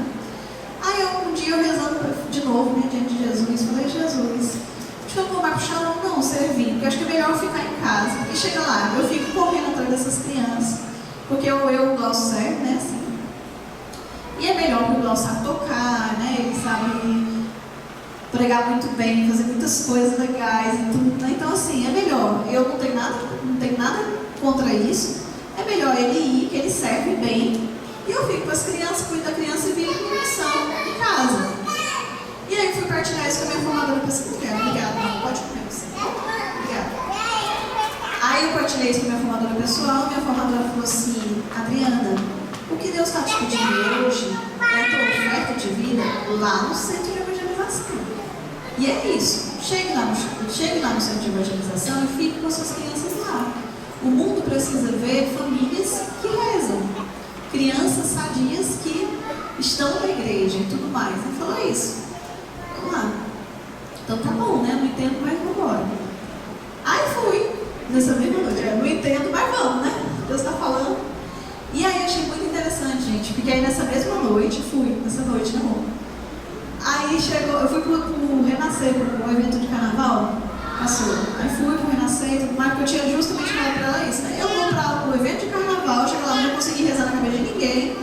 Aí um dia eu rezando de novo, né, diante de Jesus, falei, Jesus, acho que eu não vou mais puxar não, servir, porque acho que é melhor ficar em casa. E chega lá, eu fico correndo atrás dessas crianças, porque eu o Glaucio serve, né, assim. E é melhor porque o Glaucio sabe tocar, né, ele sabe pregar muito bem, fazer muitas coisas legais e tudo, né? Então assim, é melhor, eu não tenho nada contra isso, é melhor ele ir, que ele serve bem, e eu fico com as crianças, cuido da criança e vivo minha missão em casa. E aí eu fui partilhar isso com a minha formadora pessoal. Obrigada, não, pode comer você. Obrigada. Aí eu partilhei isso com a minha formadora pessoal, minha formadora falou assim, Adriana, o que Deus está te pedindo hoje é a tua oferta de vida lá no centro de evangelização. E é isso, chegue lá no centro de evangelização e fique com suas crianças lá. O mundo precisa ver famílias que rezam, crianças sadias que estão na igreja e tudo mais. Ele falou isso. Vamos lá. Então tá bom, né? Não entendo, mas vamos embora. Aí fui, nessa mesma noite. Não entendo, mas vamos, né? Deus está falando. E aí achei muito interessante, gente, porque aí nessa mesma noite, nessa noite na rua. Aí chegou, eu fui pro Renascer, pro evento de carnaval, passou. Aí fui pro Renascer e tudo mais, porque eu tinha justamente falado pra ela isso, né? Eu vou para o evento de carnaval, chego lá, não consegui rezar na cabeça de ninguém.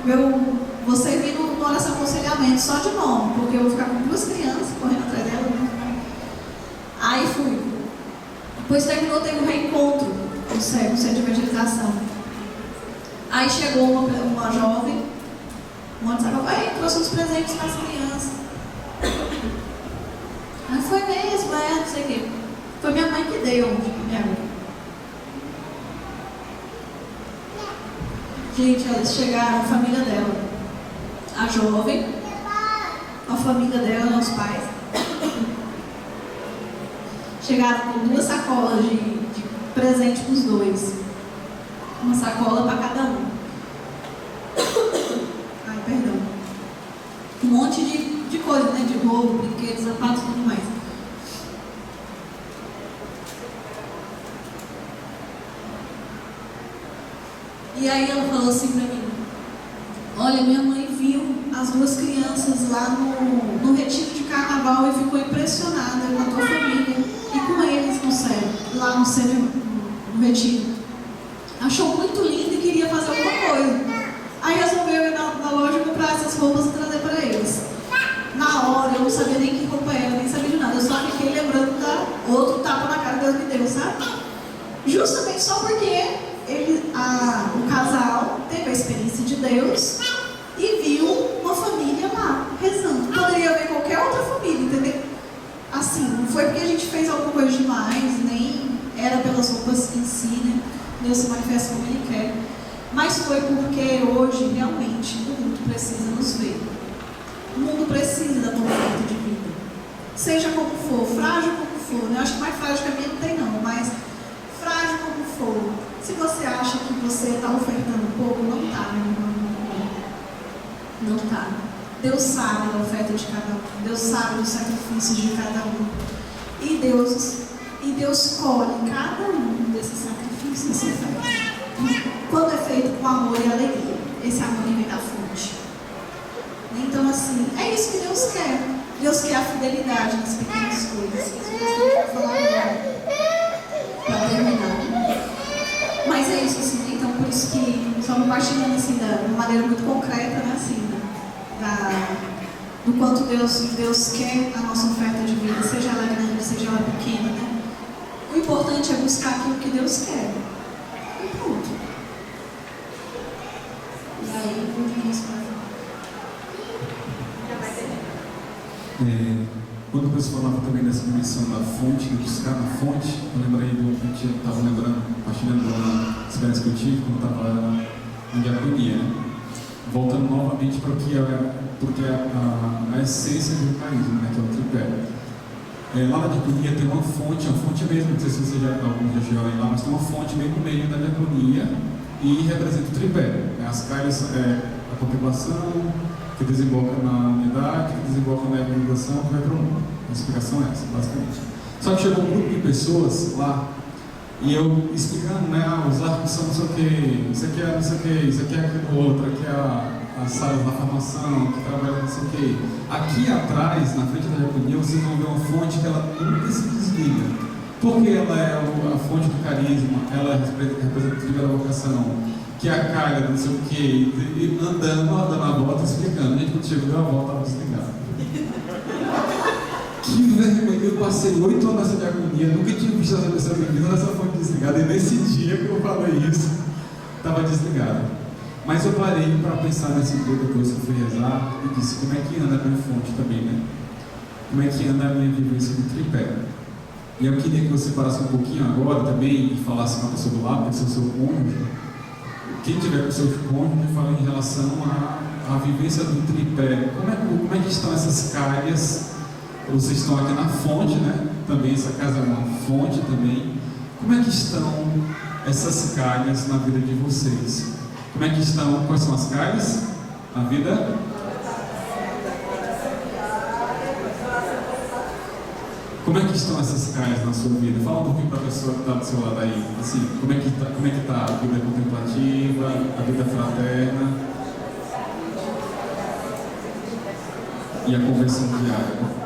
Eu vou servir no oração aconselhamento só de nome, porque eu vou ficar com duas crianças correndo atrás dela. Aí fui. Depois terminou, teve um reencontro no centro de evangelização. Aí chegou uma jovem, Um monte de sacola. Aí, trouxe uns presentes para as crianças. Aí foi mesmo, não sei o quê. Foi minha mãe que deu, minha mãe. Gente, elas chegaram, a família dela, a jovem, a família dela, os pais, chegaram com 2 sacolas de presente para os dois. Uma sacola para cada um. Ai, perdão. Um monte de coisa, né? De roupa, brinquedos, sapatos e tudo mais. E aí ela falou assim pra mim: olha, minha mãe viu as 2 crianças lá no retiro de carnaval e ficou impressionada com a tua família e com eles no céu, lá no centro, no retiro. Achou muito lindo e queria fazer alguma coisa. Aí resolveu ir na loja comprar essas roupas e trazer para eles. Na hora eu não sabia nem que roupa era, nem sabia de nada. Eu só fiquei lembrando da outro tapa na cara que Deus me deu, sabe? Justamente só porque o casal teve a experiência de Deus e viu uma família lá rezando. Poderia ver qualquer outra família, entendeu? Assim, não foi porque a gente fez alguma coisa demais, nem era pelas roupas em si, né? Deus se manifesta como Ele quer. Mas foi porque hoje, realmente, o mundo precisa nos ver. O mundo precisa da tua oferta de vida. Seja como for, frágil como for, né? Eu acho que mais frágil que a minha não tem não, mas frágil como for. Se você acha que você está ofertando pouco, não está, meu irmão. Não está. Deus sabe da oferta de cada um. Deus sabe dos sacrifícios de cada um. E Deus colhe cada um desses sacrifícios e ofertas. Quando é feito com amor e alegria. Esse amor que vem da fonte. Então, assim, é isso que Deus quer. Deus quer a fidelidade nas pequenas coisas. Isso que eu vou falar agora. Para terminar. Mas é isso, assim, então por isso que só compartilhando assim, de uma maneira muito concreta, né, assim, do quanto Deus quer a nossa oferta de vida, seja ela grande, seja ela pequena, né? O importante é buscar aquilo que Deus quer. E pronto. E aí, por isso, quando você falava também dessa dimensão da fonte, de buscar na fonte, eu lembrei do que eu estava lembrando, partilhando uma experiência que eu tive quando estava em diaconia, né? Voltando novamente para o que é a essência do carisma, né? Que é o tripé. Lá na diaconia tem uma fonte mesmo, não sei se alguns já chegaram lá, mas tem uma fonte bem no meio da diaconia e representa o tripé. As calhas, a contemplação, que desemboca na unidade, que desemboca na evangelização, que vai para o mundo. A explicação é essa, basicamente. Só que chegou um grupo de pessoas lá, e eu explicando, né, os arcos são não sei o que, isso aqui é não sei o que, isso aqui é aquilo outro, aqui é a sala da formação, que trabalha não sei o que. Aqui atrás, na frente da diaconia, vocês vão ver uma fonte que ela nunca se desliga. Porque ela é a fonte do carisma, ela representativa da vocação, que é a carga, não sei o que, e dando a volta, explicando. Gente, quando chegou, deu a volta, estava desligado. Que vergonha, eu passei 8 anos nessa diaconia, nunca tinha visto essa pessoa vindo nessa fonte desligada, e nesse dia que eu falei isso, estava desligado. Mas eu parei para pensar nesse dia depois que eu fui rezar e disse: como é que anda a minha fonte também, né? Como é que anda a minha vivência do tripé? E eu queria que você parasse um pouquinho agora também e falasse com a pessoa do lado, que é o seu cônjuge. Quem tiver com o seu cônjuge, fala em relação à vivência do tripé. Como é que estão essas calhas? Vocês estão aqui na fonte, né? Também essa casa é uma fonte também. Como é que estão essas calhas na vida de vocês? Como é que estão? Quais são as calhas na vida? Como é que estão essas calhas na sua vida? Fala um pouquinho para a pessoa que está do seu lado aí. Assim, como é que está a vida contemplativa, a vida fraterna e a conversão diária?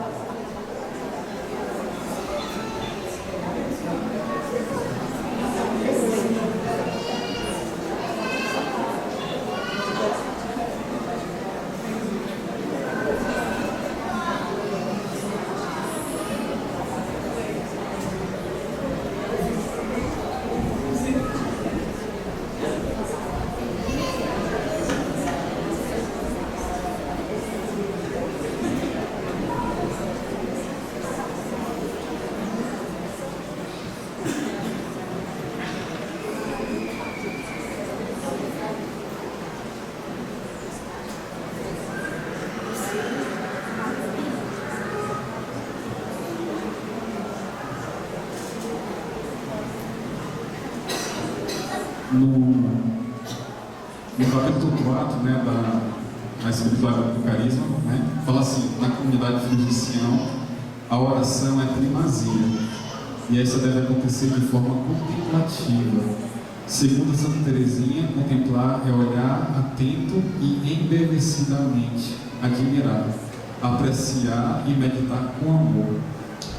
no capítulo 4, né, da espiritualidade do carisma, né, fala assim: na comunidade de Filhos de Sião, a oração é primazia, e essa deve acontecer de forma contemplativa. Segundo Santa Teresinha, contemplar é olhar atento e embevecidamente, admirar, apreciar e meditar com amor.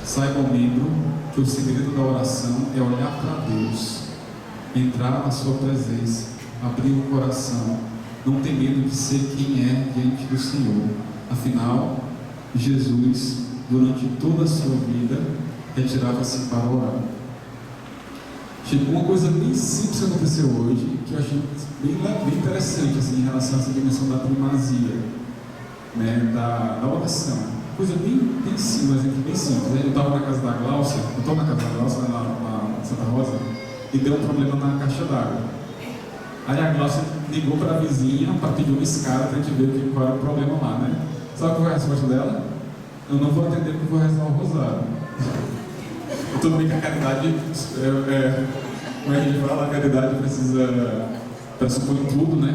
Saiba o membro que o segredo da oração é olhar para Deus, entrar na sua presença, abrir o coração, não ter medo de ser quem é diante do Senhor. Afinal, Jesus, durante toda a sua vida, retirava-se para orar. Chegou uma coisa bem simples que aconteceu hoje, que eu achei bem interessante, assim, em relação a essa dimensão da primazia, né, da oração. Coisa bem simples, bem simples. Eu estava na casa da Glaucia, eu estou na casa da Glaucia, lá na Santa Rosa, e deu um problema na caixa d'água. Aí a Glaucia ligou para a vizinha para pedir uma escada para a gente ver qual era o problema lá, né? Sabe qual foi a resposta dela? Eu não vou atender porque eu vou rezar o rosário. Tudo bem que a caridade, como a gente fala, a caridade precisa pressupor tudo, né?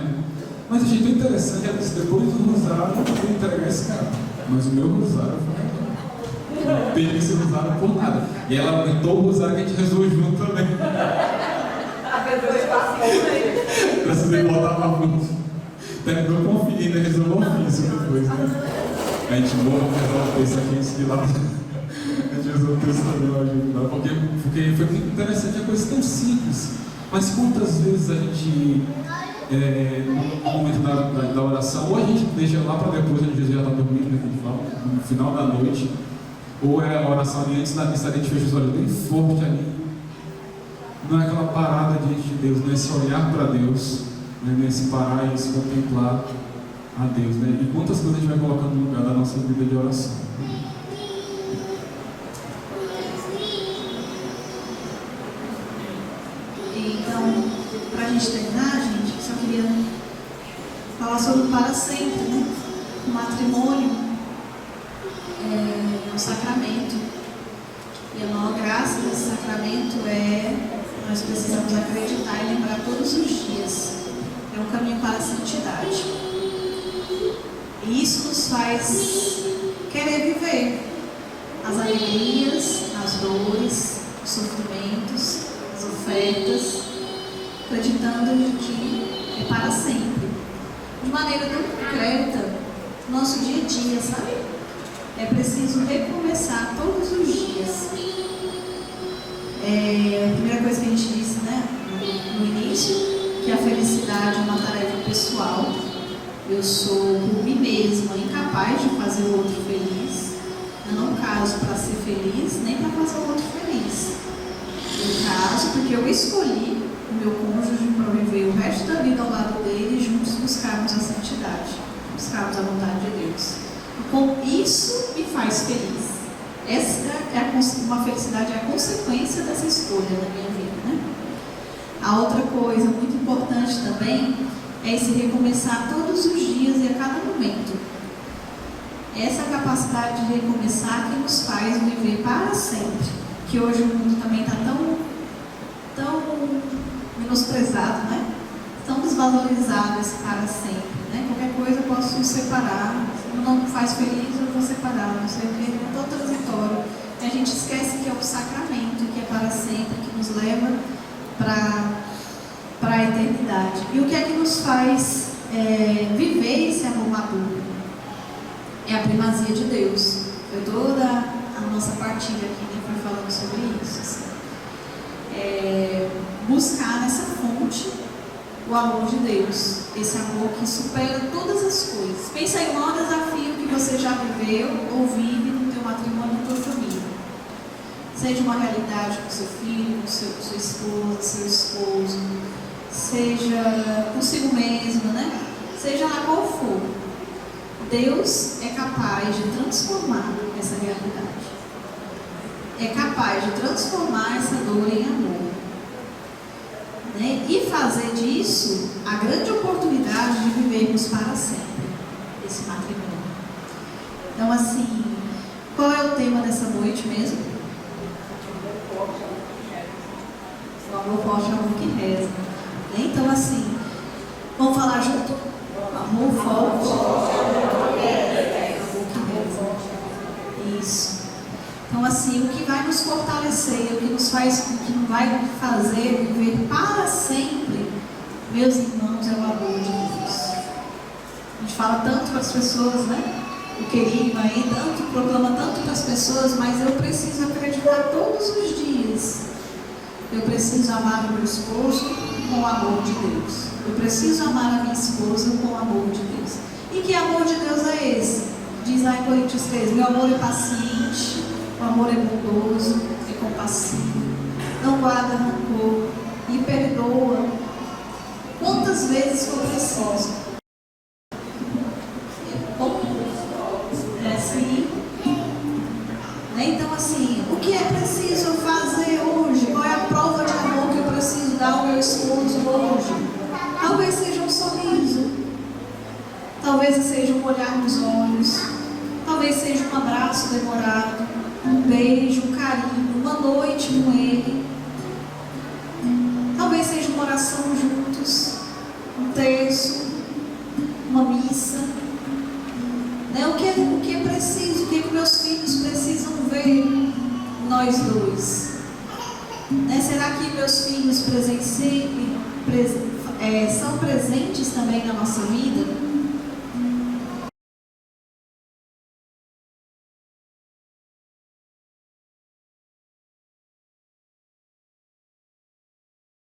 Mas achei tão interessante, ela disse: depois do rosário eu vou entregar esse cara. Mas o meu rosário foi não teve esse rosário por nada. E ela aumentou o rosário que a gente rezou junto também. Precisei voltar para frente. Terminou com o filho, ainda rezou o ofício depois, né? A gente morre para rezar o texto aqui antes de ir lá. A gente rezou o texto também, porque foi muito interessante, é coisa tão simples. Mas quantas vezes a gente, no momento da oração, ou a gente deixa lá para depois, onde Jesus já está dormindo, né, que a gente fala, no final da noite, ou é a oração ali antes da missa, a gente fecha os olhos bem forte ali. Não é aquela parada diante de Deus, não é esse olhar para Deus, né, esse parar e se contemplar a Deus, né? E quantas coisas a gente vai colocando no lugar da nossa vida de oração. Então, para a gente terminar, gente, eu só queria falar sobre o para sempre, né? O matrimônio é um sacramento, e a maior graça desse sacramento nós precisamos acreditar e lembrar todos os dias. É um caminho para a santidade. E isso nos faz querer viver as alegrias, as dores, os sofrimentos, as ofertas, acreditando que é para sempre. De maneira tão concreta, no nosso dia a dia, sabe? É preciso recomeçar todos os dias. A primeira coisa que a gente disse, né, no início, que a felicidade é uma tarefa pessoal. Eu sou, por mim mesma, incapaz de fazer o outro feliz. Eu não caso para ser feliz, nem para fazer o outro feliz. Eu caso porque eu escolhi o meu cônjuge para viver o resto da vida ao lado dele e juntos buscarmos a santidade, buscarmos a vontade de Deus. Com isso me faz feliz. Essa uma felicidade é a consequência dessa escolha na minha vida, né? A outra coisa muito importante também é esse recomeçar todos os dias e a cada momento. Essa capacidade de recomeçar que nos faz viver para sempre. Que hoje o mundo também está tão menosprezado, né? Tão desvalorizado esse para sempre, né? Qualquer coisa eu posso separar. Se não me faz feliz, eu vou separar. Não sei o que, é tão transitório. E a gente esquece que é o sacramento, que é para sempre, que nos leva para a eternidade. E o que é que nos faz viver esse amor maduro? É a primazia de Deus. Foi toda a nossa partilha aqui, né, foi falando sobre isso. Assim. Buscar nessa fonte o amor de Deus, esse amor que supera todas as coisas. Pensa em um desafio que você já viveu ou vive no teu matrimônio, na tua família. Seja uma realidade com seu filho, com sua esposa, seu esposo, seja consigo mesmo, né? Seja lá qual for. Deus é capaz de transformar essa realidade. É capaz de transformar essa dor em amor. Né? E fazer disso a grande oportunidade de vivermos para sempre esse matrimônio. Então, assim, qual é o tema dessa noite mesmo? O amor forte é o amor que reza. Então, assim, vamos falar junto? Amor forte. Isso. Então, assim, o que vai nos fortalecer, o que nos faz, o que vai fazer viver para sempre, meus irmãos, é o amor de Deus. A gente fala tanto para as pessoas, né? O querido aí, tanto, proclama tanto para as pessoas, mas eu preciso acreditar todos os dias. Eu preciso amar o meu esposo com o amor de Deus. Eu preciso amar a minha esposa com o amor de Deus. E que amor de Deus é esse? Diz lá em Coríntios 3, meu amor é paciente, o amor é bondoso, é compassivo, não guarda rancor e perdoa quantas vezes for preciso. É assim. Então, assim, o que é preciso fazer hoje? Qual é a prova de amor que eu preciso dar ao meu esposo hoje? Talvez seja um sorriso, talvez seja um olhar nos olhos, talvez seja um abraço demorado, um beijo, um carinho, uma noite com ele, talvez seja uma oração juntos, um terço, uma missa, né? O que é preciso, o que meus filhos precisam ver nós dois, né? Será que meus filhos são presentes também na nossa vida?